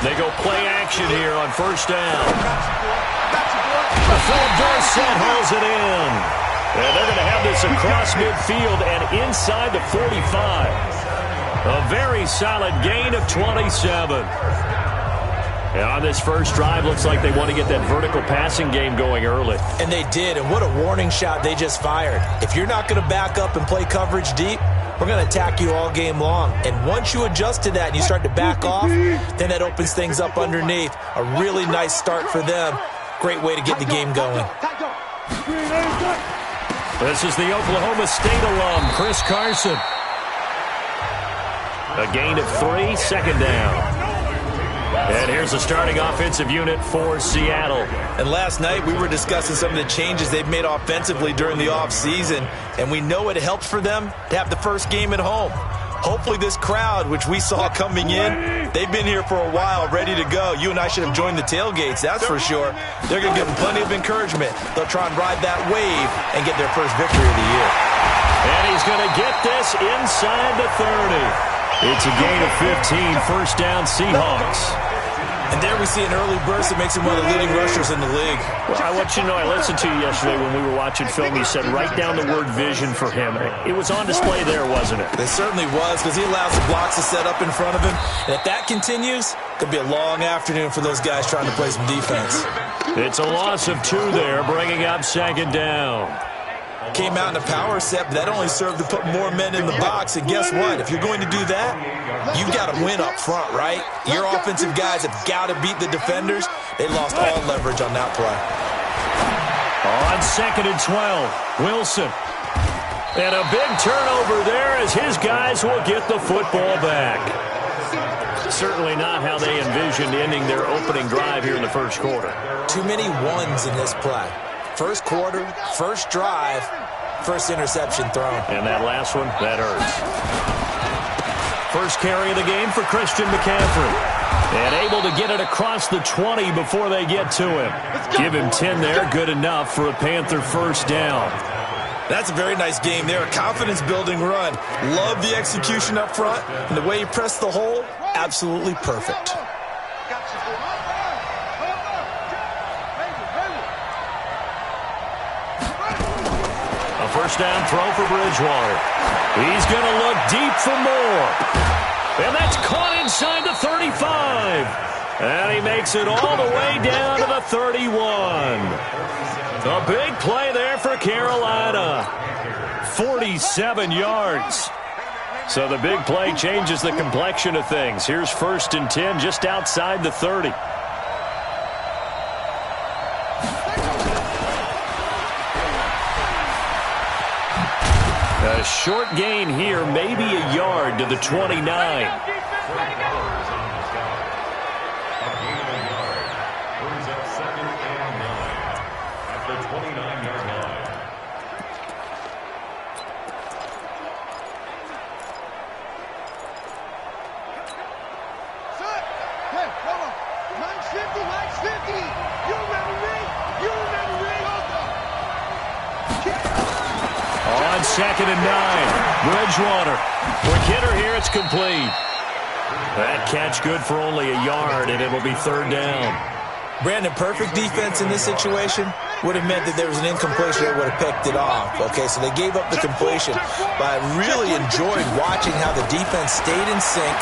They go play action here on first down. The full set holds it in. And they're going to have this across midfield and inside the 45. A very solid gain of 27. And on this first drive, looks like they want to get that vertical passing game going early. And they did, and what a warning shot they just fired. If you're not going to back up and play coverage deep, we're going to attack you all game long. And once you adjust to that and you start to back off, then that opens things up underneath. A really nice start for them. Great way to get the game going. This is the Oklahoma State alum, Chris Carson. A gain of 3, second down. And here's the starting offensive unit for Seattle. And last night we were discussing some of the changes they've made offensively during the offseason, and we know it helps for them to have the first game at home. Hopefully this crowd, which we saw coming in, they've been here for a while, ready to go. You and I should have joined the tailgates, that's for sure. They're going to give them plenty of encouragement. They'll try and ride that wave and get their first victory of the year. And he's going to get this inside the 30. It's a gain of 15, first down Seahawks. And there we see an early burst that makes him one of the leading rushers in the league. Well, I want you to know, I listened to you yesterday when we were watching film. You said write down the word vision for him. It was on display there, wasn't it? It certainly was, because he allows the blocks to set up in front of him. And if that continues, it could be a long afternoon for those guys trying to play some defense. It's a loss of 2 there, bringing up second down. Came out in a power set, but that only served to put more men in the box. And guess what? If you're going to do that, you've got to win up front, right? Your offensive guys have got to beat the defenders. They lost all leverage on that play. On second and 12, Wilson. And a big turnover there as his guys will get the football back. Certainly not how they envisioned ending their opening drive here in the first quarter. Too many ones in this play. First quarter, first drive, first interception thrown. And that last one, that hurts. First carry of the game for Christian McCaffrey. And able to get it across the 20 before they get to him. Give him 10 there, good enough for a Panther first down. That's a very nice game there, a confidence-building run. Love the execution up front, and the way he pressed the hole, absolutely perfect. First down throw for Bridgewater. He's going to look deep for more. And that's caught inside the 35. And he makes it all the way down to the 31. A big play there for Carolina. 47 yards. So the big play changes the complexion of things. Here's first and 10 just outside the 30. A short gain here, maybe a yard to the 29. Second and 9. Bridgewater. Quick hitter here. It's complete. That catch good for only a yard, and it'll be third down. Brandon, perfect defense in this situation would have meant that there was an incompletion that would have picked it off. Okay, so they gave up the completion. But I really enjoyed watching how the defense stayed in sync,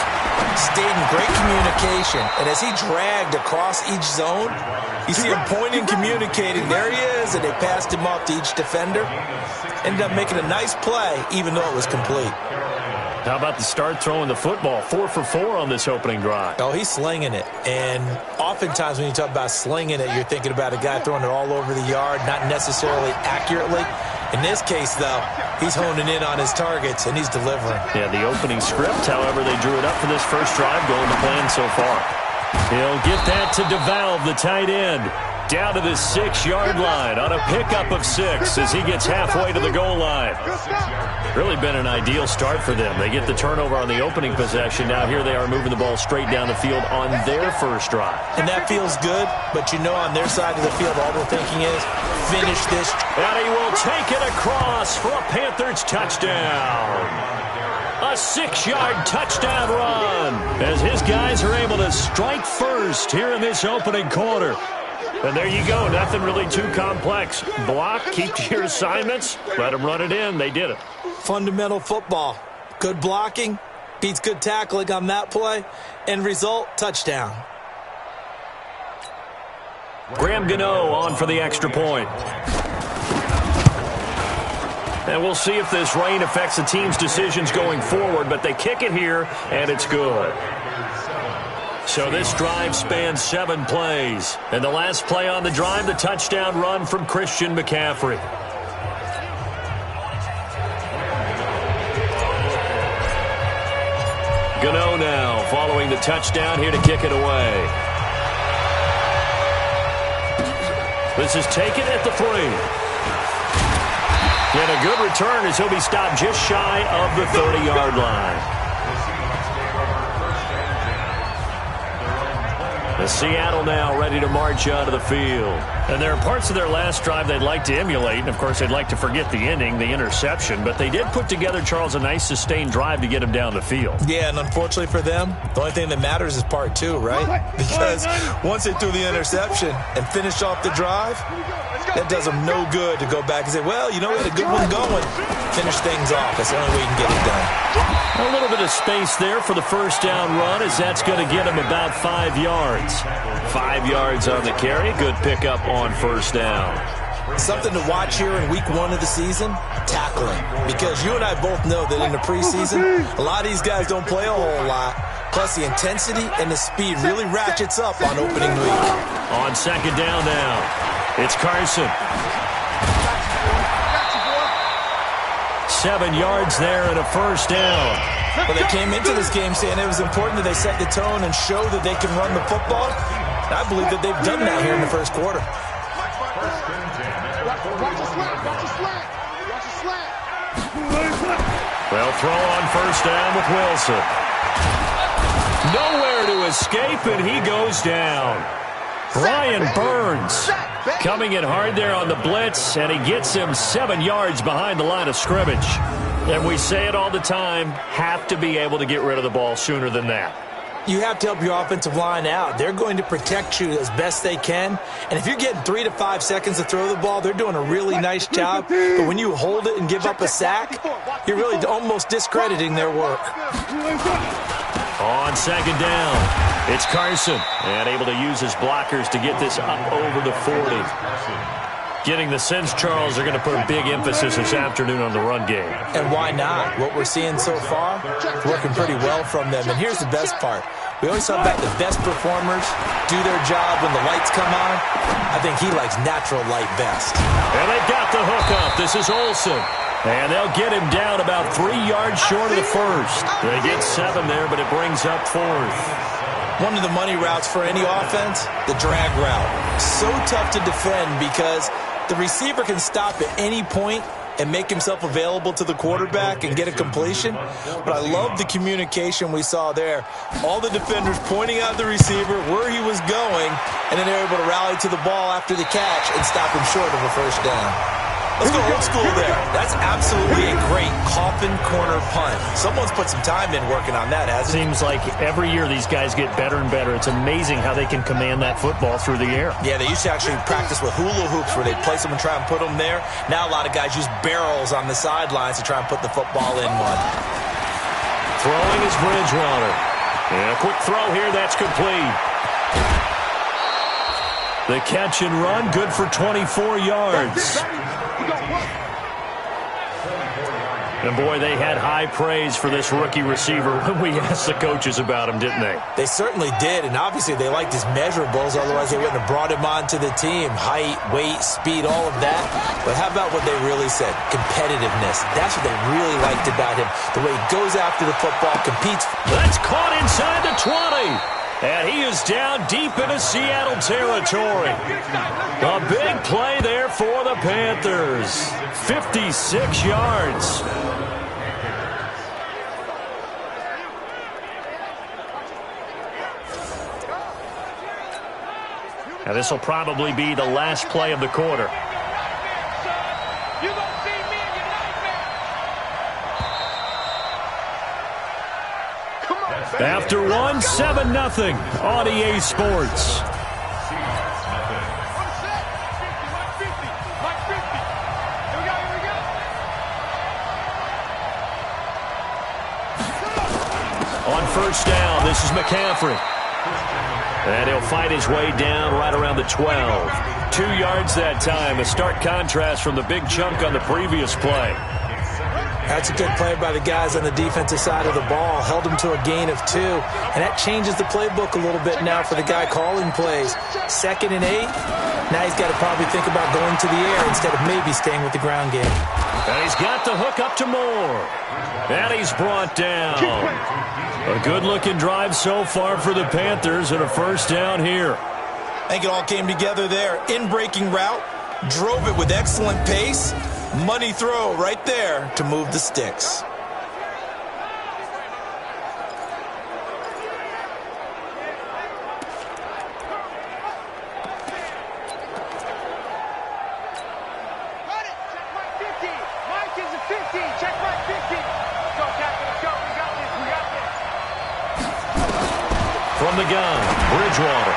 stayed in great communication. And as he dragged across each zone, you see him pointing, communicating. There he is, and they passed him off to each defender. Ended up making a nice play, even though it was complete. How about the start throwing the football? 4 for 4 on this opening drive. Oh, he's slinging it. And oftentimes when you talk about slinging it, you're thinking about a guy throwing it all over the yard, not necessarily accurately. In this case, though, he's honing in on his targets, and he's delivering. Yeah, the opening script, however, they drew it up for this first drive, going to plan so far. He'll get that to DeValve, the tight end. Down to the 6-yard line on a pickup of 6 as he gets halfway to the goal line. Really been an ideal start for them. They get the turnover on the opening possession. Now here they are moving the ball straight down the field on their first drive. And that feels good, but you know on their side of the field all they're thinking is finish this. And he will take it across for a Panthers touchdown. A 6-yard touchdown run as his guys are able to strike first here in this opening quarter. And there you go. Nothing really too complex. Block, keep to your assignments, let them run it in. They did it. Fundamental football. Good blocking beats good tackling on that play. End result, touchdown. Graham Gano on for the extra point. And we'll see if this rain affects the team's decisions going forward, but they kick it here, and it's good. So this drive spans 7 plays. And the last play on the drive, the touchdown run from Christian McCaffrey. Gano now following the touchdown here to kick it away. This is taken at the 3. And a good return as he'll be stopped just shy of the 30-yard line. The Seattle now ready to march out of the field. And there are parts of their last drive they'd like to emulate. And, of course, they'd like to forget the ending, the interception. But they did put together, Charles, a nice sustained drive to get him down the field. Yeah, and unfortunately for them, the only thing that matters is part 2, right? Because once they threw the interception and finished off the drive, that does them no good to go back and say, well, you know, we had a good one going. Finish things off. That's the only way you can get it done. A little bit of space there for the first down run as that's going to get him about 5 yards. 5 yards on the carry. Good pickup on first down. Something to watch here in week 1 of the season, tackling. Because you and I both know that in the preseason, a lot of these guys don't play a whole lot. Plus the intensity and the speed really ratchets up on opening week. On second down now, it's Carson. 7 yards there and a first down. Well, they came into this game saying it was important that they set the tone and show that they can run the football. And I believe that they've done that here in the first quarter. Well, throw on first down with Wilson. Nowhere to escape, and he goes down. Brian Burns coming in hard there on the blitz, and he gets him 7 yards behind the line of scrimmage. And we say it all the time, have to be able to get rid of the ball sooner than that. You have to help your offensive line out. They're going to protect you as best they can. And if you're getting 3 to 5 seconds to throw the ball, they're doing a really nice job. But when you hold it and give up a sack, you're really almost discrediting their work. On second down, it's Carson. And able to use his blockers to get this up over the 40. Getting the sense, Charles, they're going to put a big emphasis this afternoon on the run game. And why not? What we're seeing so far, working pretty well from them. And here's the best part. We always talk about the best performers do their job when the lights come on. I think he likes natural light best. And they've got the hook up. This is Olsen. And they'll get him down about 3 yards short of the first. They get 7 there, but it brings up 4th. One of the money routes for any offense, the drag route. So tough to defend because the receiver can stop at any point and make himself available to the quarterback and get a completion. But I love the communication we saw there. All the defenders pointing out the receiver, where he was going, and then they're able to rally to the ball after the catch and stop him short of a first down. Let's go old school there. That's absolutely a great coffin corner punt. Someone's put some time in working on that, hasn't it? Seems like every year these guys get better and better. It's amazing how they can command that football through the air. Yeah, they used to actually practice with hula hoops where they'd place them and try and put them there. Now a lot of guys use barrels on the sidelines to try and put the football in one. Throwing is Bridgewater. And a quick throw here, that's complete. The catch and run, good for 24 yards. And, boy, they had high praise for this rookie receiver when we asked the coaches about him, didn't they? They certainly did, and obviously they liked his measurables, otherwise they wouldn't have brought him onto the team. Height, weight, speed, all of that. But how about what they really said? Competitiveness. That's what they really liked about him. The way he goes after the football, competes. That's caught inside the 20. And he is down deep into Seattle territory. A big play there for the Panthers. 56 yards. Now this will probably be the last play of the quarter. After one, 7-0 on EA Sports. On first down, this is McCaffrey. And he'll fight his way down right around the 12. 2 yards that time, a stark contrast from the big chunk on the previous play. That's a good play by the guys on the defensive side of the ball. Held him to a gain of 2. And that changes the playbook a little bit now for the guy calling plays. 2nd and 8. Now he's got to probably think about going to the air instead of maybe staying with the ground game. And he's got the hook up to Moore. And he's brought down. A good-looking drive so far for the Panthers and a first down here. I think it all came together there. In-breaking route. Drove it with excellent pace. Money throw right there to move the sticks. From the gun, Bridgewater.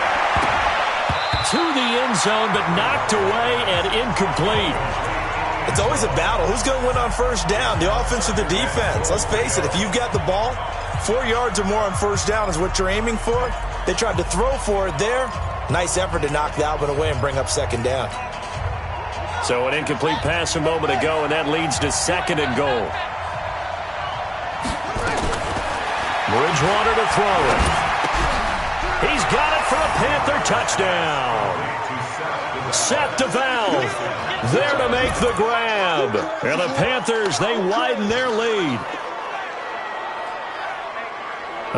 To the end zone, but knocked away and incomplete. It's always a battle. Who's going to win on first down, the offense or the defense? Let's face it, if you've got the ball, 4 yards or more on first down is what you're aiming for. They tried to throw for it there. Nice effort to knock the Alvin away and bring up second down. So an incomplete pass a moment ago, and that leads to 2nd and goal. Bridgewater to throw it. He's got it for a Panther touchdown. Seth DeValve there to make the grab. And the Panthers, they widen their lead.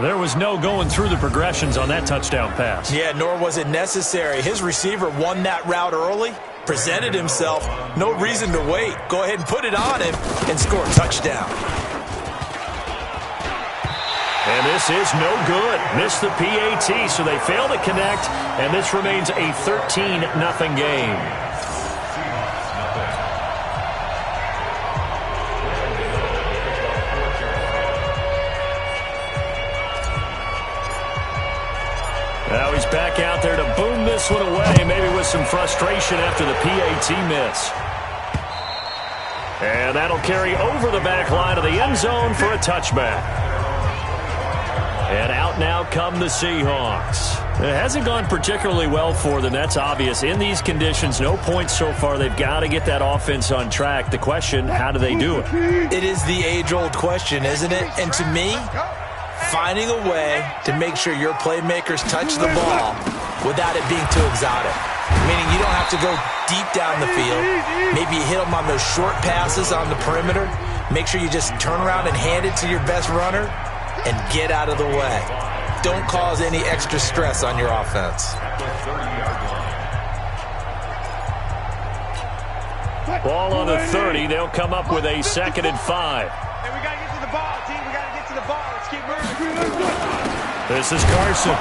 There was no going through the progressions on that touchdown pass. Yeah, nor was it necessary. His receiver won that route early, presented himself. No reason to wait. Go ahead and put it on him and score a touchdown. And this is no good. Missed the PAT, so they fail to connect, and this remains a 13-0 game. Now he's back out there to boom this one away, maybe with some frustration after the PAT miss. And that'll carry over the back line of the end zone for a touchback. And out now come the Seahawks. It hasn't gone particularly well for them. That's obvious. In these conditions, no points so far. They've got to get that offense on track. The question, how do they do it? It is the age-old question, isn't it? And to me, finding a way to make sure your playmakers touch the ball without it being too exotic. Meaning you don't have to go deep down the field. Maybe you hit them on those short passes on the perimeter. Make sure you just turn around and hand it to your best runner and get out of the way. Don't cause any extra stress on your offense. Ball on the 30. They'll come up with a 2nd and 5. Hey, we got to get to the ball, team. We got to get to the ball. Let's keep moving. This is Carson.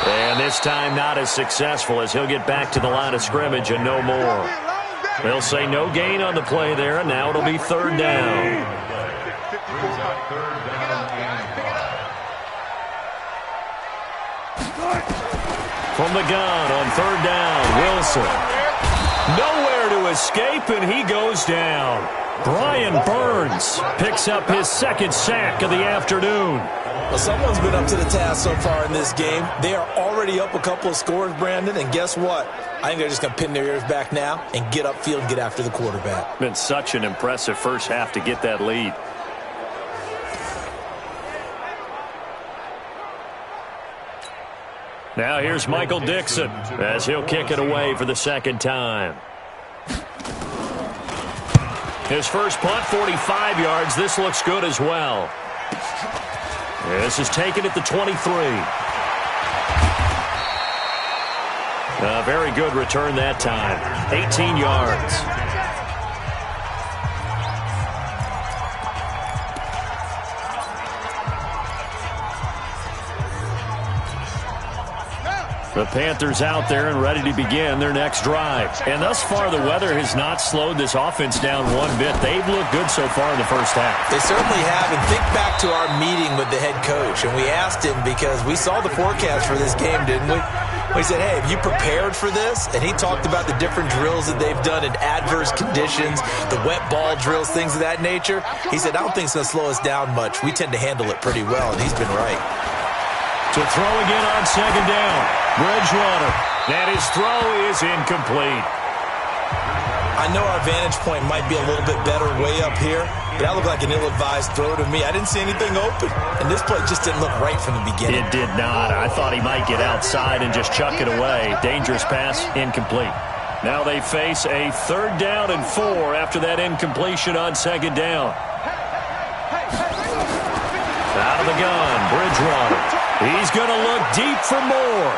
And this time not as successful as he'll get back to the line of scrimmage and no more. They'll say no gain on the play there, and now it'll be 3rd down. From the gun on 3rd down, Wilson. Nowhere to escape, and he goes down. Brian Burns picks up his 2nd sack of the afternoon. Well, someone's been up to the task so far in this game. They are already up a couple of scores, Brandon, and guess what? I think they're just going to pin their ears back now and get upfield and get after the quarterback. Been such an impressive first half to get that lead. Now here's Michael Dixon as he'll kick it away for the 2nd time. His first punt, 45 yards. This looks good as well. This is taken at the 23. A very good return that time. 18 yards. The Panthers out there and ready to begin their next drive. And thus far, the weather has not slowed this offense down one bit. They've looked good so far in the first half. They certainly have. And think back to our meeting with the head coach. And we asked him because we saw the forecast for this game, didn't we? We said, hey, have you prepared for this? And he talked about the different drills that they've done in adverse conditions, the wet ball drills, things of that nature. He said, I don't think it's going to slow us down much. We tend to handle it pretty well, and he's been right. To throw again on second down, Bridgewater. And his throw is incomplete. I know our vantage point might be a little bit better way up here, but that looked like an ill-advised throw to me. I didn't see anything open, and this play just didn't look right from the beginning. It did not. I thought he might get outside and just chuck it away. Dangerous pass, incomplete. Now they face a 3rd down and 4 after that incompletion on second down. Out of the gun, Bridgewater. He's going to look deep for more.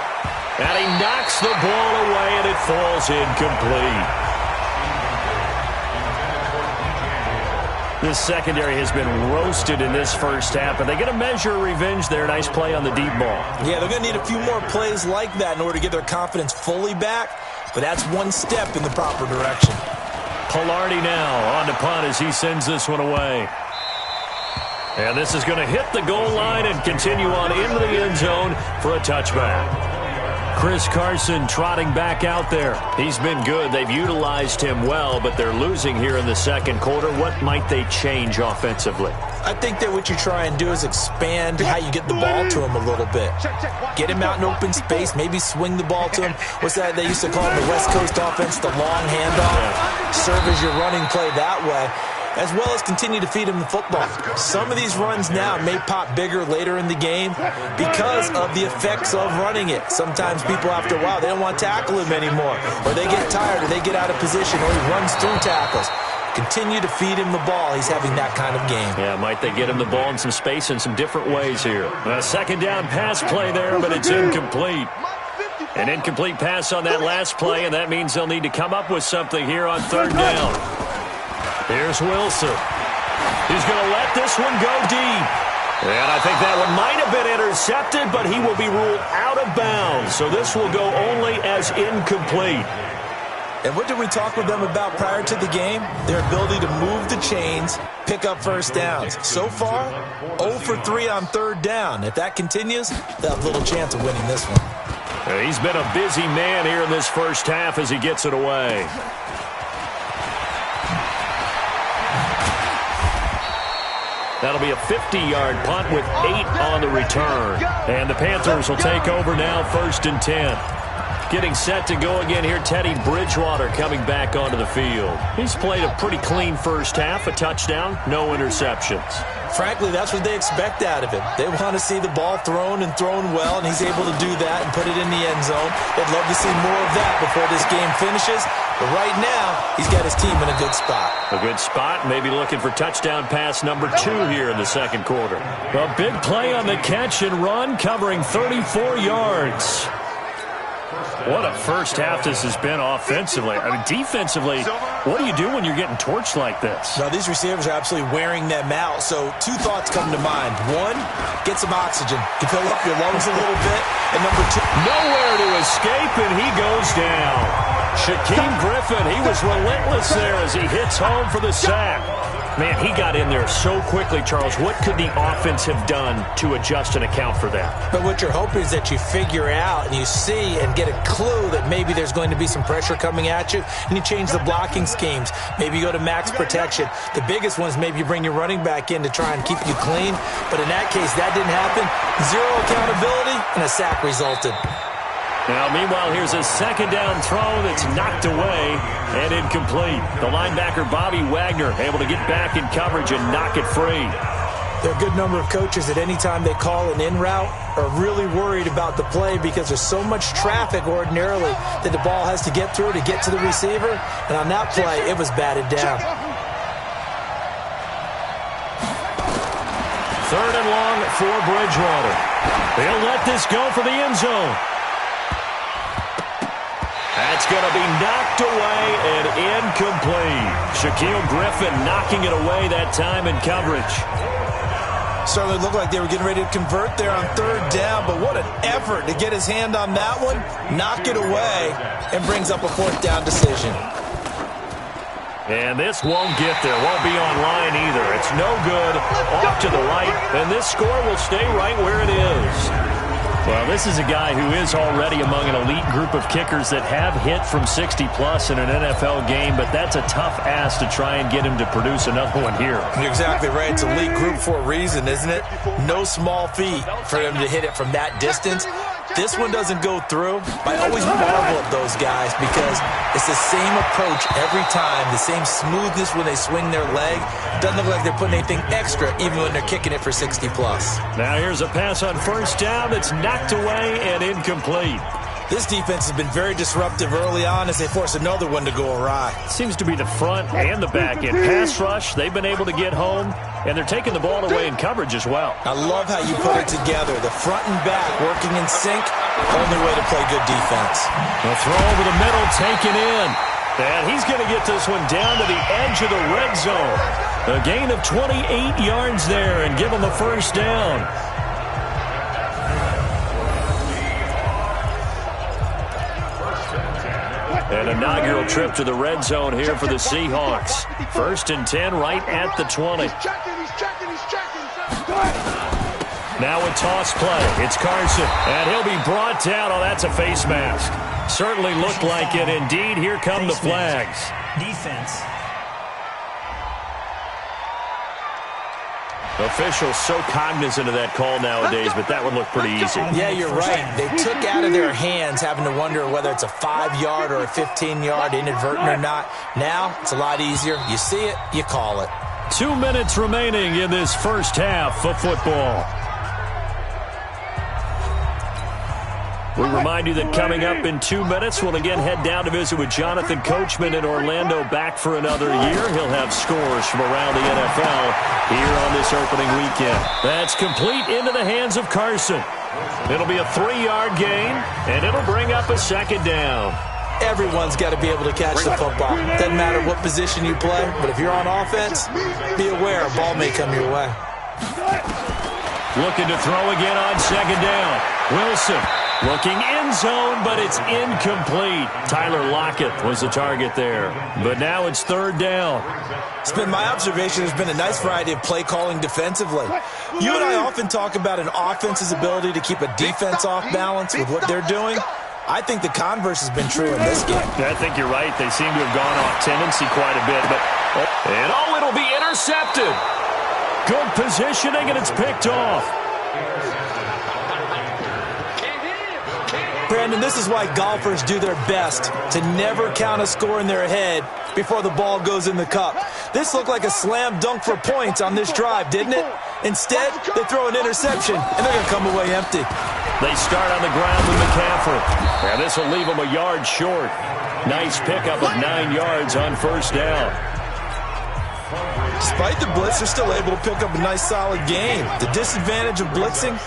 And he knocks the ball away, and it falls incomplete. This secondary has been roasted in this first half, but they get a measure of revenge there. Nice play on the deep ball. Yeah, they're going to need a few more plays like that in order to get their confidence fully back, but that's one step in the proper direction. Pilardi now on to punt as he sends this one away. And this is going to hit the goal line and continue on into the end zone for a touchback. Chris Carson trotting back out there. He's been good. They've utilized him well, but they're losing here in the second quarter. What might they change offensively? I think that what you try and do is expand how you get the ball to him a little bit. Get him out in open space, maybe swing the ball to him. What's that they used to call it, the West Coast offense, the long handoff? Serve as your running play that way, as well as continue to feed him the football. Some of these runs now may pop bigger later in the game because of the effects of running it. Sometimes people, after a while, they don't want to tackle him anymore, or they get tired, or they get out of position, or he runs through tackles. Continue to feed him the ball. He's having that kind of game. Yeah, might they get him the ball in some space in some different ways here. A second down pass play there, but it's incomplete. An incomplete pass on that last play, and that means they'll need to come up with something here on 3rd down. Here's Wilson. He's going to let this one go deep. And I think that one might have been intercepted, but he will be ruled out of bounds. So this will go only as incomplete. And what did we talk with them about prior to the game? Their ability to move the chains, pick up first downs. So far, 0 for 3 on 3rd down. If that continues, they'll have little chance of winning this one. He's been a busy man here in this first half as he gets it away. That'll be a 50-yard punt with 8 on the return. And the Panthers will take over now, 1st and 10. Getting set to go again here, Teddy Bridgewater coming back onto the field. He's played a pretty clean first half, a touchdown, no interceptions. Frankly, that's what they expect out of him. They want to see the ball thrown and thrown well, and he's able to do that and put it in the end zone. They'd love to see more of that before this game finishes. But right now, he's got his team in a good spot. A good spot, maybe looking for touchdown pass number 2 here in the second quarter. A big play on the catch and run, covering 34 yards. What a first half this has been offensively. I mean, defensively, what do you do when you're getting torched like this? Now, these receivers are absolutely wearing them out. So 2 thoughts come to mind. 1, get some oxygen to fill up your lungs a little bit. And number 2, nowhere to escape, and he goes down. Shaquem Griffin, he was relentless there as he hits home for the sack. Man, he got in there so quickly, Charles. What could the offense have done to adjust and account for that? But what you're hoping is that you figure out and you see and get a clue that maybe there's going to be some pressure coming at you, and you change the blocking schemes. Maybe you go to max protection. The biggest one is maybe you bring your running back in to try and keep you clean. But in that case, that didn't happen. 0 accountability, and a sack resulted. Now, meanwhile, here's a second down throw that's knocked away and incomplete. The linebacker, Bobby Wagner, able to get back in coverage and knock it free. There are a good number of coaches that any time they call an in route are really worried about the play because there's so much traffic ordinarily that the ball has to get through to get to the receiver. And on that play, it was batted down. 3rd and long for Bridgewater. They'll let this go for the end zone. That's going to be knocked away and incomplete. Shaquille Griffin knocking it away that time in coverage. Certainly looked like they were getting ready to convert there on third down, but what an effort to get his hand on that one, knock it away, and brings up a fourth down decision. And this won't get there, won't be online either. It's no good, off to the right, and this score will stay right where it is. Well, this is a guy who is already among an elite group of kickers that have hit from 60-plus in an NFL game, but that's a tough ask to try and get him to produce another one here. You're exactly right. It's elite group for a reason, isn't it? No small feat for him to hit it from that distance. This one doesn't go through. I always marvel at those guys because it's the same approach every time, the same smoothness when they swing their leg. Doesn't look like they're putting anything extra even when they're kicking it for 60-plus. Now here's a pass on first down that's knocked away and incomplete. This defense has been very disruptive early on as they force another one to go awry. Seems to be the front and the back end. Pass rush, they've been able to get home, and they're taking the ball away in coverage as well. I love how you put it together. The front and back working in sync, only way to play good defense. The throw over the middle, taken in. And he's going to get this one down to the edge of the red zone. A gain of 28 yards there and give him the first down. An inaugural trip to the red zone here for the Seahawks. 1st and 10 right at the 20. Now a toss play. It's Carson, and he'll be brought down. Oh, that's a face mask. Certainly looked like it. Indeed, here come the flags. Defense. Officials so cognizant of that call nowadays, but that would look pretty easy. Yeah, you're right. They took out of their hands having to wonder whether it's a 5-yard or a 15-yard, inadvertent or not. Now, it's a lot easier. You see it, you call it. 2 minutes remaining in this first half of football. We remind you that coming up in 2 minutes, we'll again head down to visit with Jonathan Coachman in Orlando, back for another year. He'll have scores from around the NFL here on this opening weekend. That's complete into the hands of Carson. It'll be a 3-yard gain, and it'll bring up a second down. Everyone's got to be able to catch the football. Doesn't matter what position you play, but if you're on offense, be aware a ball may come your way. Looking to throw again on second down. Wilson looking end zone, but it's incomplete. Tyler Lockett was the target there. But now it's third down. It's been my observation there's been a nice variety of play calling defensively. You and I often talk about an offense's ability to keep a defense off balance with what they're doing. I think the converse has been true in this game. I think you're right. They seem to have gone off tendency quite a bit. And it'll be intercepted. Good positioning, and it's picked off. Brandon, this is why golfers do their best to never count a score in their head before the ball goes in the cup. This looked like a slam dunk for points on this drive, didn't it? Instead, they throw an interception, and they're going to come away empty. They start on the ground with McCaffrey. And this will leave them a yard short. Nice pickup of 9 yards on first down. Despite the blitz, they're still able to pick up a nice solid gain. The disadvantage of blitzing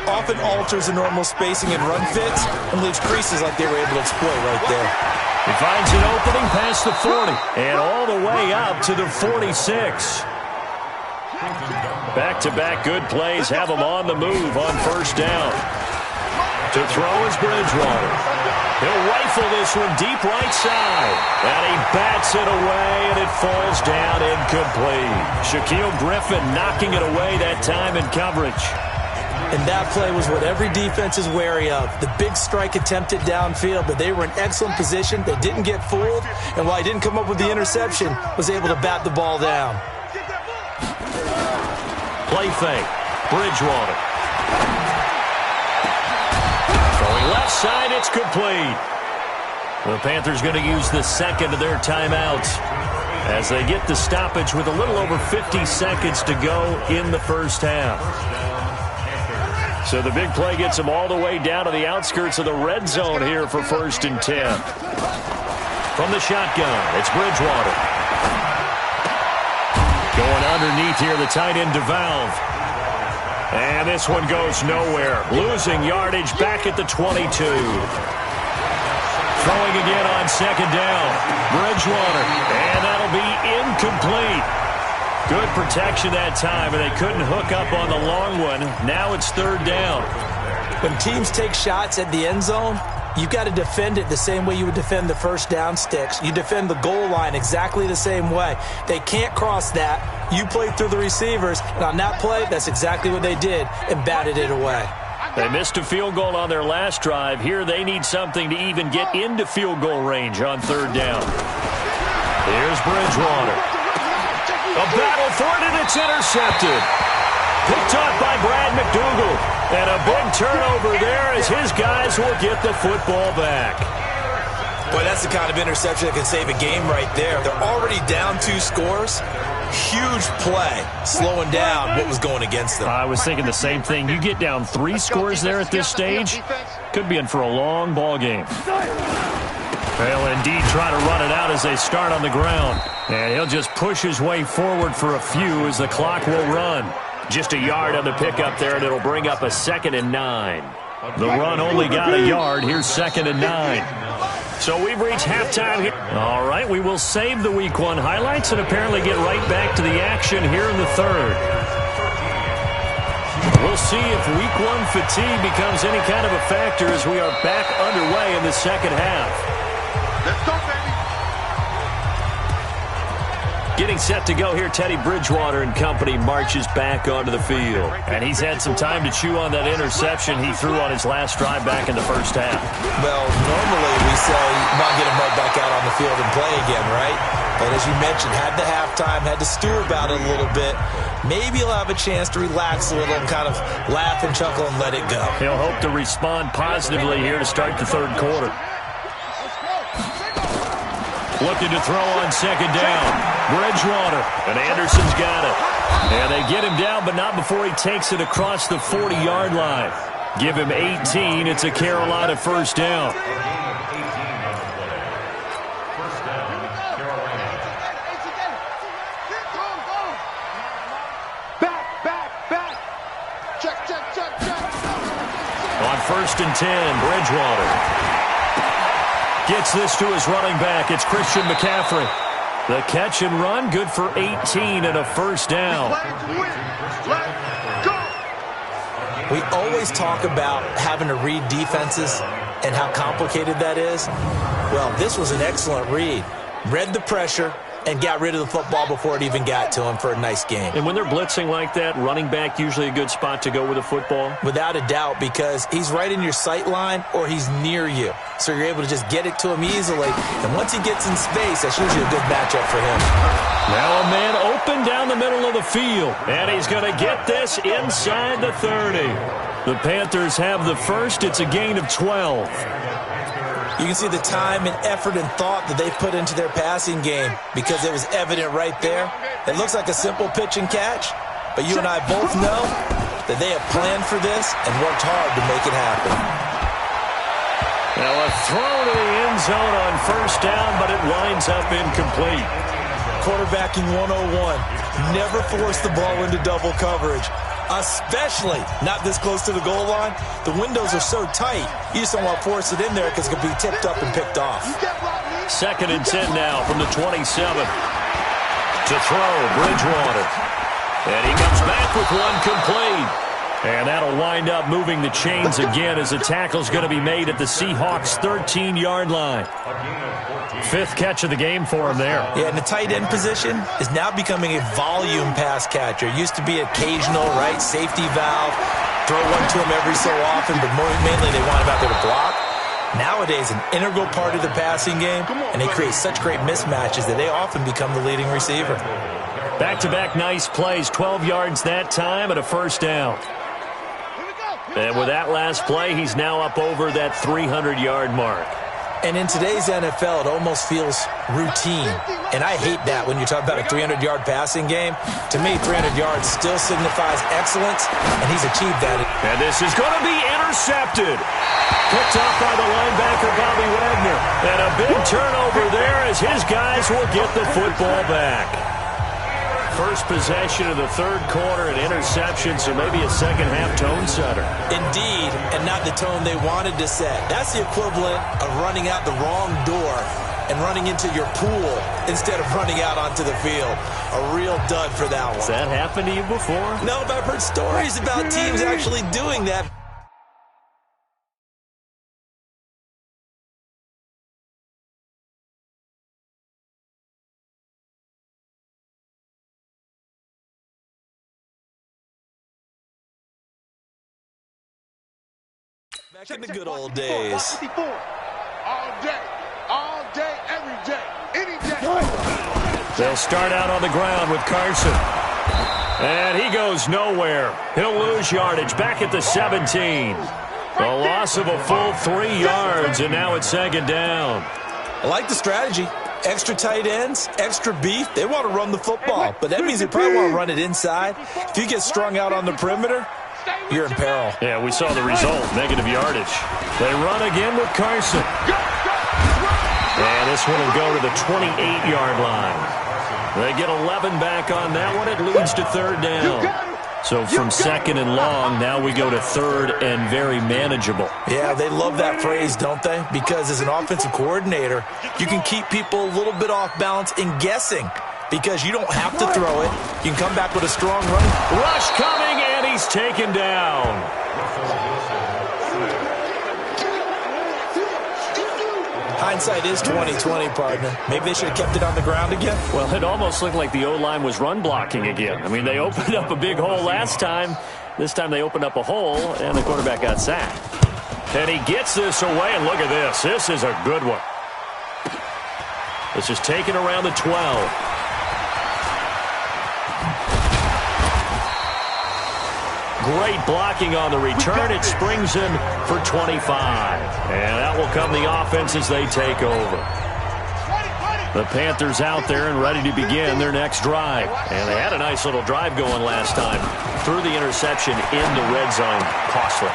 often alters the normal spacing and run fits and leaves creases like they were able to exploit right there. He finds an opening past the 40 and all the way up to the 46. Back-to-back good plays have him on the move on first down. To throw is Bridgewater. He'll rifle this one deep right side. And he bats it away, and it falls down incomplete. Shaquille Griffin knocking it away that time in coverage. And that play was what every defense is wary of. The big strike attempted downfield, but they were in excellent position. They didn't get fooled, and while he didn't come up with the interception, was able to bat the ball down. Play fake. Bridgewater. Throwing left side, it's complete. The Panthers going to use the second of their timeouts as they get the stoppage with a little over 50 seconds to go in the first half. So the big play gets them all the way down to the outskirts of the red zone here for 1st and 10. From the shotgun, it's Bridgewater. Going underneath here, the tight end DeValve. And this one goes nowhere. Losing yardage back at the 22. Throwing again on second down. Bridgewater. And that'll be incomplete. Good protection that time, and they couldn't hook up on the long one. Now it's third down. When teams take shots at the end zone, you've got to defend it the same way you would defend the first down sticks. You defend the goal line exactly the same way. They can't cross that. You play through the receivers, and on that play, that's exactly what they did and batted it away. They missed a field goal on their last drive. Here they need something to even get into field goal range on third down. Here's Bridgewater. A battle for it, and it's intercepted. Picked off by Brad McDougal. And a big turnover there as his guys will get the football back. Boy, that's the kind of interception that can save a game right there. They're already down 2 scores. Huge play, slowing down what was going against them. I was thinking the same thing. You get down 3 scores there at this stage, could be in for a long ball game. They'll indeed try to run it out as they start on the ground. And he'll just push his way forward for a few as the clock will run. Just a yard on the pickup there, and it'll bring up a 2nd and 9. The run only got a yard. Here's 2nd and 9. So we've reached halftime here. All right, we will save the Week 1 highlights and apparently get right back to the action here in the third. We'll see if Week 1 fatigue becomes any kind of a factor as we are back underway in the second half. Let's go, baby. Getting set to go here, Teddy Bridgewater and company marches back onto the field. And he's had some time to chew on that interception he threw on his last drive back in the first half. Well, normally we say, not get him right back out on the field and play again, right? But as you mentioned, had the halftime, had to stew about it a little bit. Maybe he'll have a chance to relax a little and kind of laugh and chuckle and let it go. He'll hope to respond positively here to start the third quarter. Looking to throw on second down. Bridgewater, and Anderson's got it. And they get him down, but not before he takes it across the 40-yard line. Give him 18. It's a Carolina first down. Back. Check. On 1st and 10, Bridgewater gets this to his running back. It's Christian McCaffrey. The catch and run, good for 18 and a first down. We always talk about having to read defenses and how complicated that is. Well, this was an excellent read. Read the pressure and got rid of the football before it even got to him for a nice game. And when they're blitzing like that, running back usually a good spot to go with a football? Without a doubt, because he's right in your sight line or he's near you. So you're able to just get it to him easily. And once he gets in space, that's usually a good matchup for him. Now a man open down the middle of the field. And he's going to get this inside the 30. The Panthers have the first. It's a gain of 12. You can see the time and effort and thought that they put into their passing game because it was evident right there. It looks like a simple pitch and catch, but you and I both know that they have planned for this and worked hard to make it happen. Now a throw to the end zone on first down, but it winds up incomplete. Quarterbacking 101. Never force the ball into double coverage. Especially not this close to the goal line. The windows are so tight, you just don't want to force it in there because it could be tipped up and picked off. 2nd and 10 now from the 27. To throw, Bridgewater. And he comes back with one complete. And that'll wind up moving the chains again as the tackle's going to be made at the Seahawks' 13-yard line. 5th catch of the game for him there. Yeah, and the tight end position is now becoming a volume pass catcher. Used to be occasional, right, safety valve. Throw one to him every so often, but mainly they want him out there to block. Nowadays, an integral part of the passing game, and they create such great mismatches that they often become the leading receiver. Back-to-back nice plays, 12 yards that time and a first down. And with that last play, he's now up over that 300-yard mark. And in today's NFL, it almost feels routine. And I hate that when you talk about a 300-yard passing game. To me, 300 yards still signifies excellence, and he's achieved that. And this is going to be intercepted. Picked off by the linebacker, Bobby Wagner. And a big turnover there as his guys will get the football back. First possession of the third quarter, an interception, so maybe a second-half tone setter. Indeed, and not the tone they wanted to set. That's the equivalent of running out the wrong door and running into your pool instead of running out onto the field. A real dud for that one. Has that happened to you before? No, but I've heard stories about teams actually doing that. Back in the good old days. All day, every day, any day. They'll start out on the ground with Carson. And he goes nowhere. He'll lose yardage back at the 17. The loss of a full 3 yards, and now it's second down. I like the strategy. Extra tight ends, extra beef. They want to run the football, but that means they probably want to run it inside. If you get strung out on the perimeter, you're in peril. Yeah, we saw the result, negative yardage. They run again with Carson. And this one will go to the 28-yard line. They get 11 back on that one. It leads to third down. So from second and long, now we go to third and very manageable. Yeah, they love that phrase, don't they? Because as an offensive coordinator, you can keep people a little bit off balance in guessing because you don't have to throw it. You can come back with a strong run. Rush coming, and he's taken down. Hindsight is 20/20, partner. Maybe they should have kept it on the ground again. Well, it almost looked like the O-line was run blocking again. I mean, they opened up a big hole last time. This time they opened up a hole, and the quarterback got sacked. And he gets this away, and look at this. This is a good one. This is taken around the 12. Great blocking on the return. It springs him for 25. And that will come the offense as they take over. The Panthers out there and ready to begin their next drive. And they had a nice little drive going last time. Threw the interception in the red zone. Costly.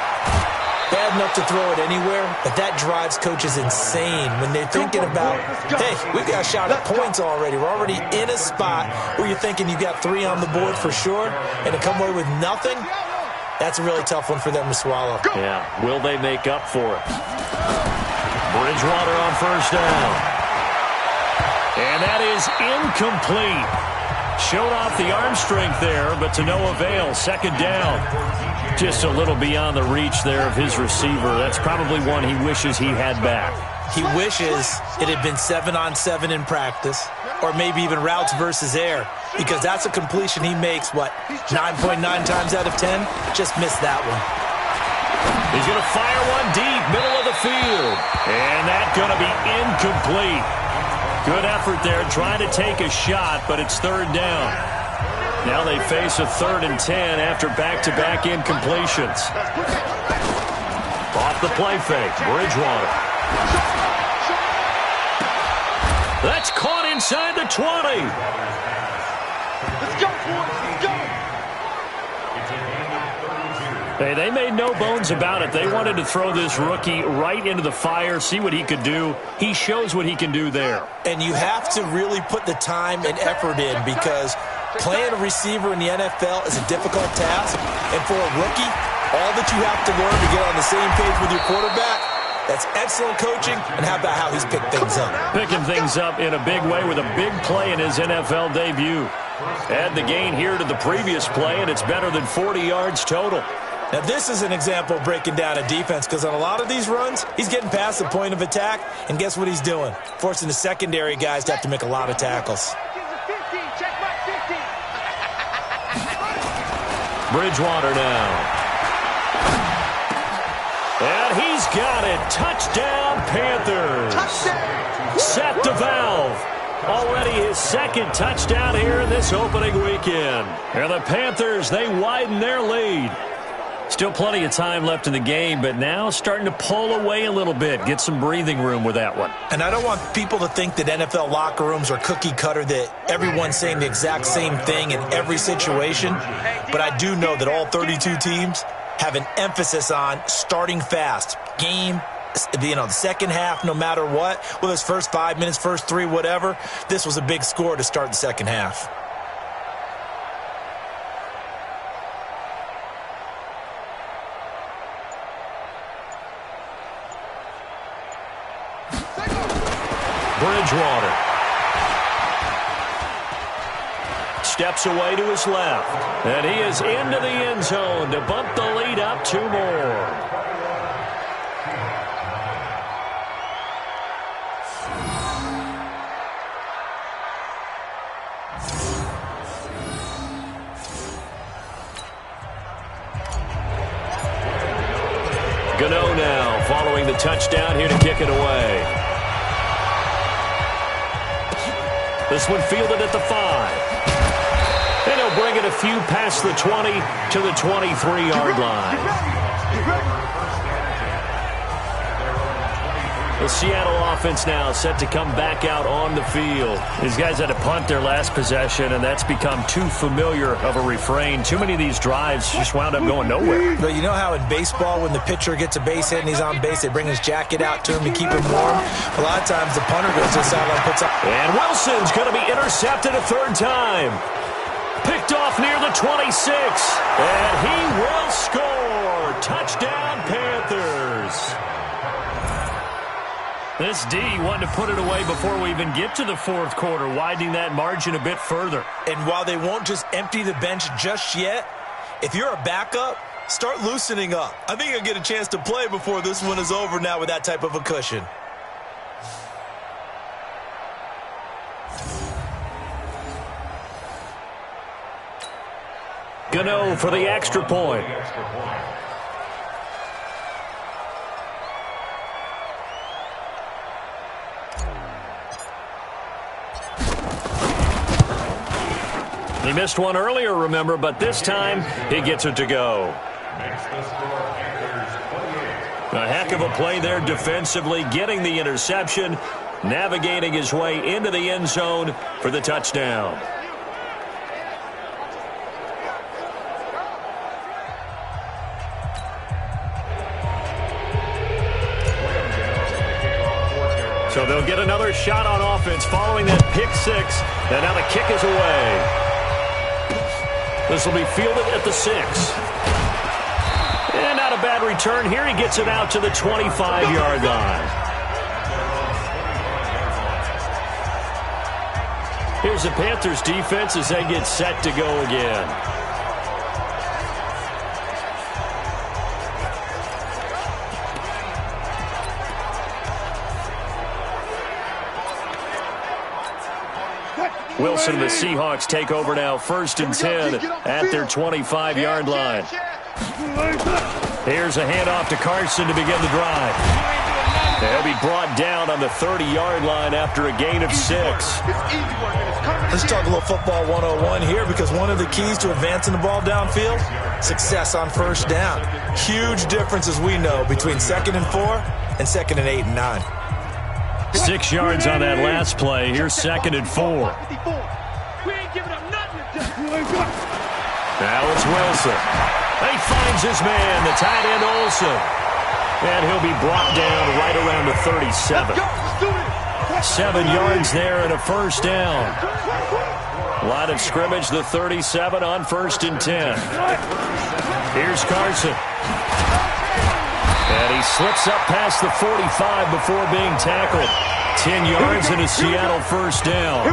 Bad enough to throw it anywhere, but that drives coaches insane when they're thinking about, hey, we've got a shot at points already. We're already in a spot where you're thinking you got 3 on the board for sure, and to come away with nothing, that's a really tough one for them to swallow. Yeah, will they make up for it? Bridgewater on first down. And that is incomplete. Showed off the arm strength there, but to no avail. Second down. Just a little beyond the reach there of his receiver. That's probably one he wishes he had back. He wishes it had been 7-on-7 in practice, or maybe even routes versus air, because that's a completion he makes, 9.9 times out of 10? Just missed that one. He's going to fire one deep, middle of the field. And that's going to be incomplete. Good effort there, trying to take a shot, but it's third down. Now they face a 3rd and 10 after back-to-back incompletions. Off the play fake, Bridgewater. That's caught inside the 20. Let's go, boys. Let's go. Hey, they made no bones about it. They wanted to throw this rookie right into the fire, see what he could do. He shows what he can do there. And you have to really put the time and effort in because playing a receiver in the NFL is a difficult task. And for a rookie, all that you have to learn to get on the same page with your quarterback, that's excellent coaching. And how about how he's picked things up? Picking things up in a big way with a big play in his NFL debut. Add the gain here to the previous play, and it's better than 40 yards total. Now, this is an example of breaking down a defense because on a lot of these runs, he's getting past the point of attack, and guess what he's doing? Forcing the secondary guys to have to make a lot of tackles. Bridgewater now. And he's got it. Touchdown, Panthers. Touchdown. Set the valve. Already his 2nd touchdown here in this opening weekend. And the Panthers, they widen their lead. Still plenty of time left in the game, but now starting to pull away a little bit. Get some breathing room with that one. And I don't want people to think that NFL locker rooms are cookie cutter, that everyone's saying the exact same thing in every situation. But I do know that all 32 teams have an emphasis on starting fast. Game, the second half, no matter what, whether it's first 5 minutes, first 3, whatever, this was a big score to start the second half. Bridgewater. Steps away to his left. And he is into the end zone to bump the lead up 2 more. Gano now following the touchdown here to kick it away. This one fielded at the 5. And he'll bring it a few past the 20 to the 23-yard line. The Seattle offense now set to come back out on the field. These guys had to punt their last possession, and that's become too familiar of a refrain. Too many of these drives just wound up going nowhere. But you know how in baseball, when the pitcher gets a base hit and he's on base, they bring his jacket out to him to keep him warm? A lot of times the punter goes just out and puts up. And Wilson's going to be intercepted a 3rd time. Picked off near the 26. And he will score. Touchdown, Panthers. This D wanted to put it away before we even get to the 4th quarter, widening that margin a bit further. And while they won't just empty the bench just yet, if you're a backup, start loosening up. I think you'll get a chance to play before this one is over now with that type of a cushion. Gano for the extra point. He missed one earlier, remember, but this time he gets it to go. A heck of a play there defensively, getting the interception, navigating his way into the end zone for the touchdown. So they'll get another shot on offense following that pick 6, and now the kick is away. This will be fielded at the 6. And not a bad return here. He gets it out to the 25-yard line. Here's the Panthers defense as they get set to go again. Wilson and the Seahawks take over now, 1st and 10 at their 25-yard line. Here's a handoff to Carson to begin the drive. They'll be brought down on the 30-yard line after a gain of 6. Let's talk a little football 101 here, because one of the keys to advancing the ball downfield, success on 1st down. Huge difference, as we know, between 2nd and 4 and 2nd and 8 and 9. 6 yards on that last play. Here's 2nd and 4. Now it's Wilson. He finds his man, the tight end Olsen. And he'll be brought down right around the 37. 7 yards there and a 1st down. Line of scrimmage, the 37 on 1st and 10. Here's Carson. And he slips up past the 45 before being tackled. 10 yards and a Seattle 1st down.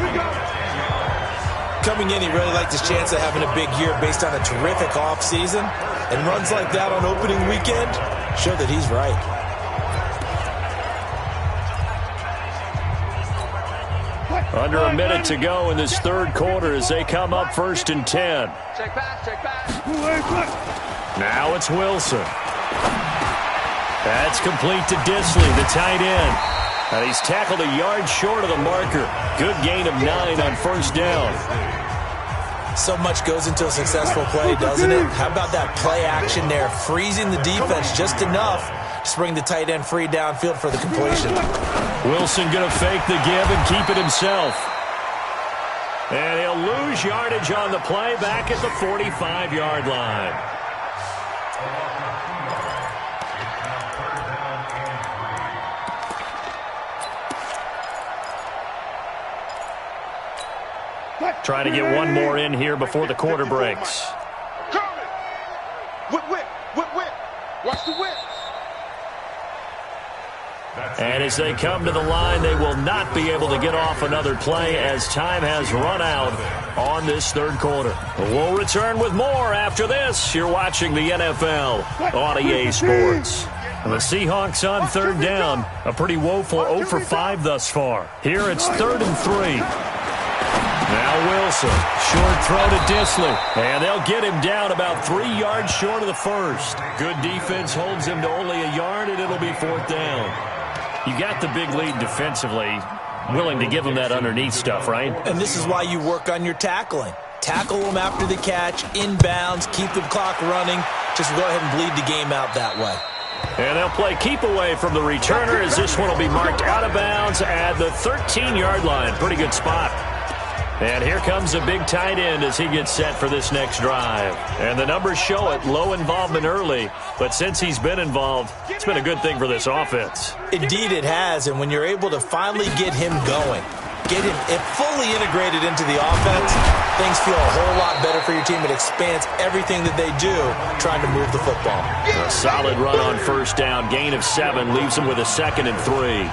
Coming in, he really liked his chance of having a big year based on a terrific offseason. And runs like that on opening weekend show that he's right. Under a minute to go in this 3rd quarter as they come up 1st and 10. Check back. Now it's Wilson. That's complete to Disley, the tight end. And he's tackled a yard short of the marker. Good gain of 9 on 1st down. So much goes into a successful play, doesn't it? How about that play action there? Freezing the defense just enough to bring the tight end free downfield for the completion. Wilson going to fake the give and keep it himself. And he'll lose yardage on the play back at the 45-yard line. Trying to get one more in here before the quarter breaks. Whip. Watch the whip. And as they come to the line, they will not be able to get off another play as time has run out on this third quarter. We'll return with more after this. You're watching the NFL on EA Sports. And the Seahawks on third down. A pretty woeful 0 for 5 thus far. Here it's 3rd and 3. Now Wilson. Short throw to Disley. And they'll get him down about 3 yards short of the first. Good defense holds him to only a yard, and it'll be 4th down. You got the big lead defensively. Willing to give him that underneath stuff, right? And this is why you work on your tackling. Tackle them after the catch, inbounds, keep the clock running. Just go ahead and bleed the game out that way. And they'll play keep away from the returner as this one will be marked out of bounds at the 13-yard line. Pretty good spot. And here comes a big tight end as he gets set for this next drive. And the numbers show it, low involvement early. But since he's been involved, it's been a good thing for this offense. Indeed it has, and when you're able to finally get him going, get him fully integrated into the offense, things feel a whole lot better for your team. It expands everything that they do trying to move the football. A solid run on first down, gain of 7, leaves him with a 2nd and 3.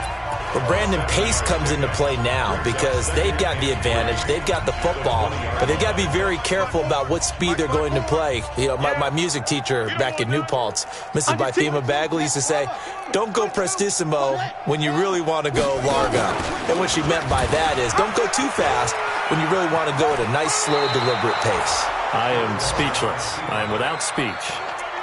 But Brandon, pace comes into play now because they've got the advantage. They've got the football, but they've got to be very careful about what speed they're going to play. You know, my music teacher back in New Paltz, Mrs. Bythema Bagley, used to say, don't go prestissimo when you really want to go largo. And what she meant by that is don't go too fast when you really want to go at a nice, slow, deliberate pace. I am speechless. I am without speech.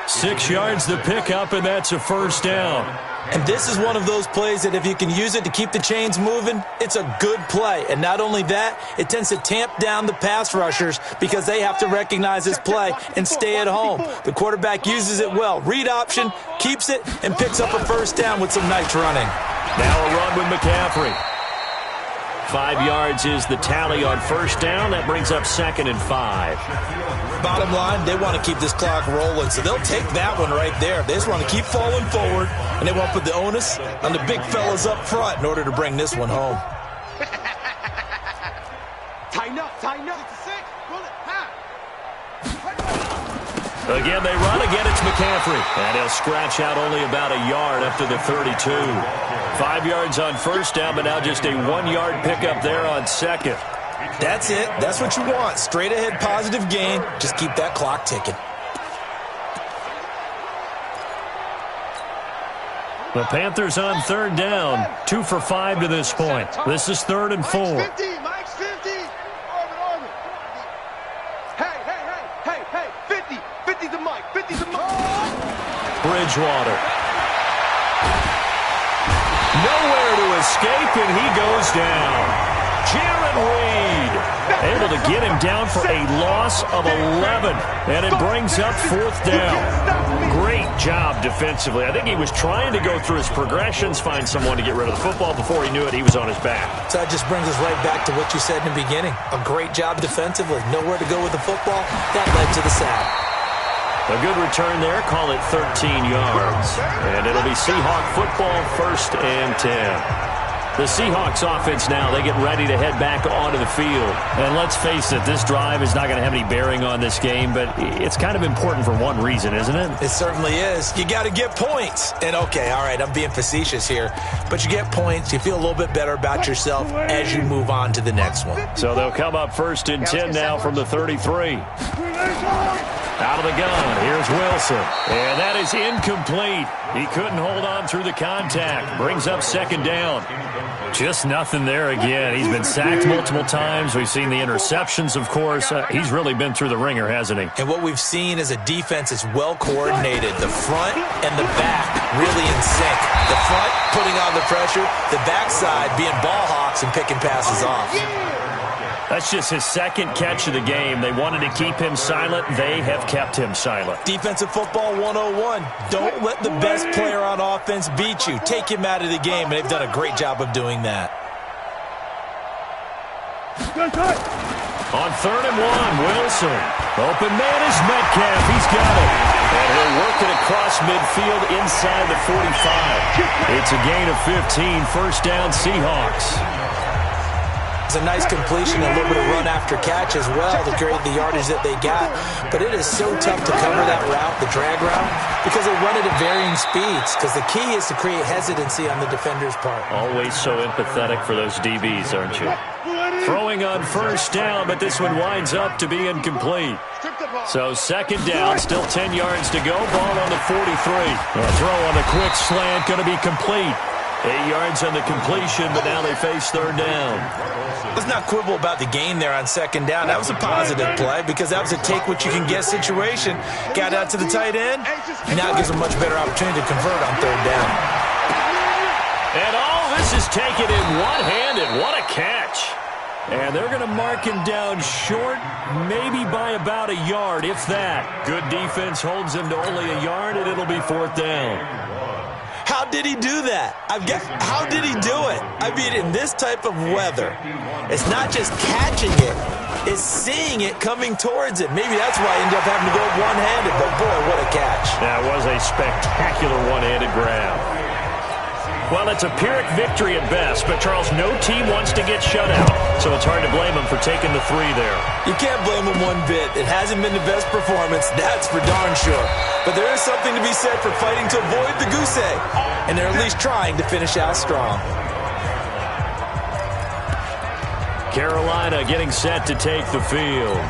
6 yards the pickup, and that's a first down. And this is one of those plays that if you can use it to keep the chains moving, it's a good play. And not only that, it tends to tamp down the pass rushers because they have to recognize this play and stay at home. The quarterback uses it well. Read option, keeps it, and picks up a first down with some nice running. Now a run with McCaffrey. 5 yards is the tally on first down. That brings up 2nd and 5. Bottom line, they want to keep this clock rolling, so they'll take that one right there. They just want to keep falling forward, and they want to put the onus on the big fellas up front in order to bring this one home. Tighten up, tighten up. Again, they run. Again, it's McCaffrey. And he'll scratch out only about a yard up to the 32. 5 yards on first down, but now just a 1-yard pickup there on second. That's it. That's what you want. Straight ahead positive gain. Just keep that clock ticking. The Panthers on third down. 2 for 5 to this point. This is 3rd and 4. Mike's 50. Mike's 50. Orbit. Hey. 50. 50's the Mike. 50's the Mike. Bridgewater. Nowhere to escape, and he goes down. Jaron Reed able to get him down for a loss of 11, and it brings up 4th down. Great job defensively. I think he was trying to go through his progressions, find someone to get rid of the football. Before he knew it, he was on his back. So that just brings us right back to what you said in the beginning. A great job defensively. Nowhere to go with the football. That led to the sack. A good return there. Call it 13 yards. And it'll be Seahawk football, 1st and 10. The Seahawks offense now, they get ready to head back onto the field. And let's face it, this drive is not going to have any bearing on this game, but it's kind of important for one reason, isn't it? It certainly is. You got to get points. And okay, all right, I'm being facetious here, but you get points, you feel a little bit better about yourself as you move on to the next one. So they'll come up 1st and 10 now from the 33. Out of the gun, here's Wilson. And that is incomplete. He couldn't hold on through the contact. Brings up 2nd down. Just nothing there again. He's been sacked multiple times. We've seen the interceptions, of course. He's really been through the ringer, hasn't he? And what we've seen is a defense that's well coordinated. The front and the back really in sync. The front putting on the pressure. The backside being ball hawks and picking passes off. That's just his 2nd catch of the game. They wanted to keep him silent. They have kept him silent. Defensive football 101. Don't let the best player on offense beat you. Take him out of the game, and they've done a great job of doing that. On 3rd and 1, Wilson. Open man is Metcalf. He's got it. And he'll work it across midfield inside the 45. It's a gain of 15. 1st down, Seahawks. was a nice completion, a little bit of run after catch as well to create the yardage that they got. But it is so tough to cover that route, the drag route, because they run it at varying speeds. Because the key is to create hesitancy on the defender's part. Always so empathetic for those DBs, aren't you? Throwing on first down, but this one winds up to be incomplete. So second down, still 10 yards to go. Ball on the 43. A throw on the quick slant, going to be complete. 8 yards on the completion, but now they face third down. Let's not quibble about the gain there on second down. That was a positive play because that was a take-what-you-can-get situation. Got out to the tight end. Now it gives them a much better opportunity to convert on third down. And all this is taken in one-handed. What a catch. And they're going to mark him down short, maybe by about a yard, if that. Good defense holds him to only a yard, and it'll be fourth down. How did he do that? How did he do it? I mean, in this type of weather, it's not just catching it, it's seeing it coming towards it. Maybe that's why he ended up having to go one-handed, but boy, what a catch. That was a spectacular one-handed grab. Well, it's a Pyrrhic victory at best, but, Charles, no team wants to get shut out, so it's hard to blame them for taking the 3 there. You can't blame them one bit. It hasn't been the best performance, that's for darn sure. But there is something to be said for fighting to avoid the goose egg, and they're at least trying to finish out strong. Carolina getting set to take the field.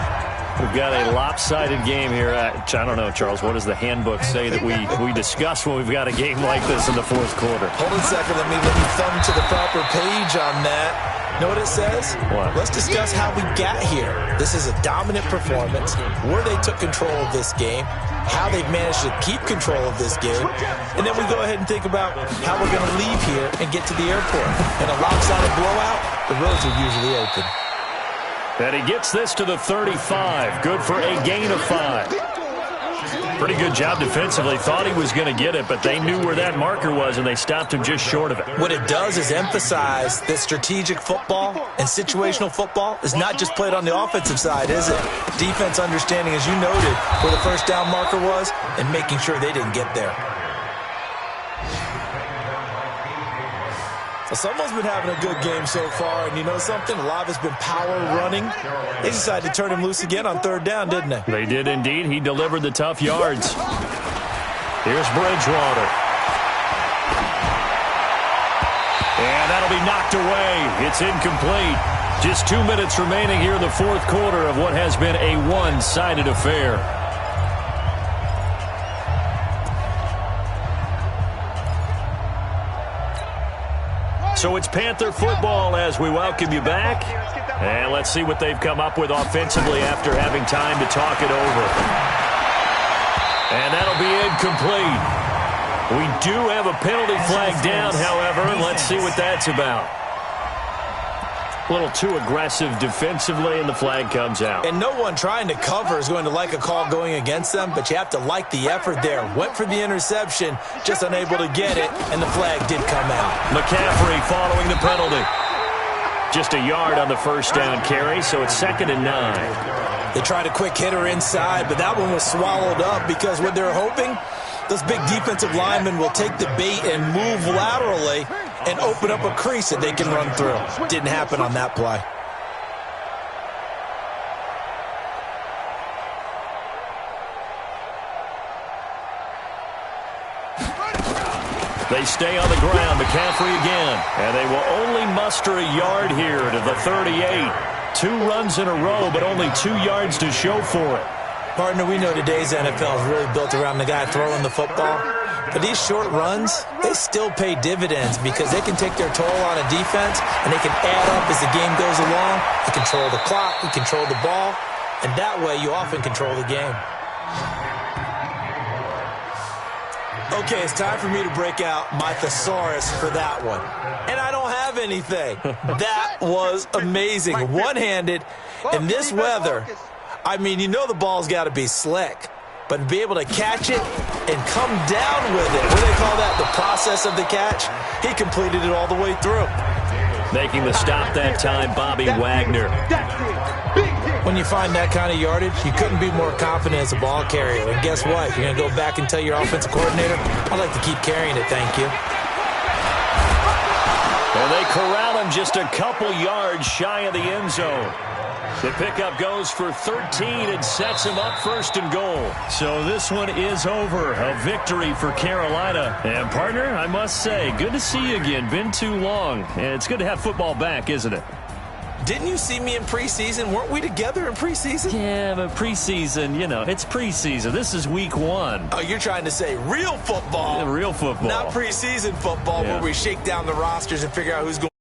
We've got a lopsided game here. I don't know, Charles, what does the handbook say that we discuss when we've got a game like this in the fourth quarter? Hold on a second. Let me thumb to the proper page on that. Know what it says? What? Let's discuss how we got here. This is a dominant performance, where they took control of this game, how they've managed to keep control of this game, and then we go ahead and think about how we're going to leave here and get to the airport. In a lopsided blowout, the roads are usually open. And he gets this to the 35. Good for a gain of 5. Pretty good job defensively. Thought he was going to get it, but they knew where that marker was, and they stopped him just short of it. What it does is emphasize that strategic football and situational football is not just played on the offensive side, is it? Defense understanding, as you noted, where the first down marker was and making sure they didn't get there. Someone's been having a good game so far, and you know something? A lot of it's been power running. They decided to turn him loose again on third down, didn't they? They did indeed. He delivered the tough yards. Here's Bridgewater. And that'll be knocked away. It's incomplete. Just 2 minutes remaining here in the fourth quarter of what has been a one-sided affair. So it's Panther football as we welcome you back. And let's see what they've come up with offensively after having time to talk it over. And that'll be incomplete. We do have a penalty flag down, however, and let's see what that's about. A little too aggressive defensively, and the flag comes out. And no one trying to cover is going to like a call going against them, but you have to like the effort there. Went for the interception, just unable to get it, and the flag did come out. McCaffrey following the penalty. Just a yard on the first down carry, so it's 2nd and 9. They tried a quick hitter inside, but that one was swallowed up because what they're hoping, those big defensive linemen will take the bait and move laterally and open up a crease that they can run through. Didn't happen on that play. They stay on the ground. McCaffrey again. And they will only muster a yard here to the 38. 2 runs in a row, but only 2 yards to show for it. Partner, we know today's NFL is really built around the guy throwing the football. But these short runs, they still pay dividends because they can take their toll on a defense and they can add up as the game goes along. You control the clock, you control the ball, and that way you often control the game. Okay, it's time for me to break out my thesaurus for that one. And I don't have anything. That was amazing. One-handed in this weather. I mean, you know the ball's got to be slick. But to be able to catch it and come down with it, what do they call that, the process of the catch? He completed it all the way through. Making the stop that time, Bobby Wagner. When you find that kind of yardage, you couldn't be more confident as a ball carrier. And guess what? You're going to go back and tell your offensive coordinator, I'd like to keep carrying it, thank you. And they corral him just a couple yards shy of the end zone. The pickup goes for 13 and sets him up 1st and goal. So this one is over. A victory for Carolina. And, partner, I must say, good to see you again. Been too long. And it's good to have football back, isn't it? Didn't you see me in preseason? Weren't we together in preseason? Yeah, but preseason, you know, it's preseason. This is week 1. Oh, you're trying to say real football. Yeah, real football. Not preseason football where we shake down the rosters and figure out who's going.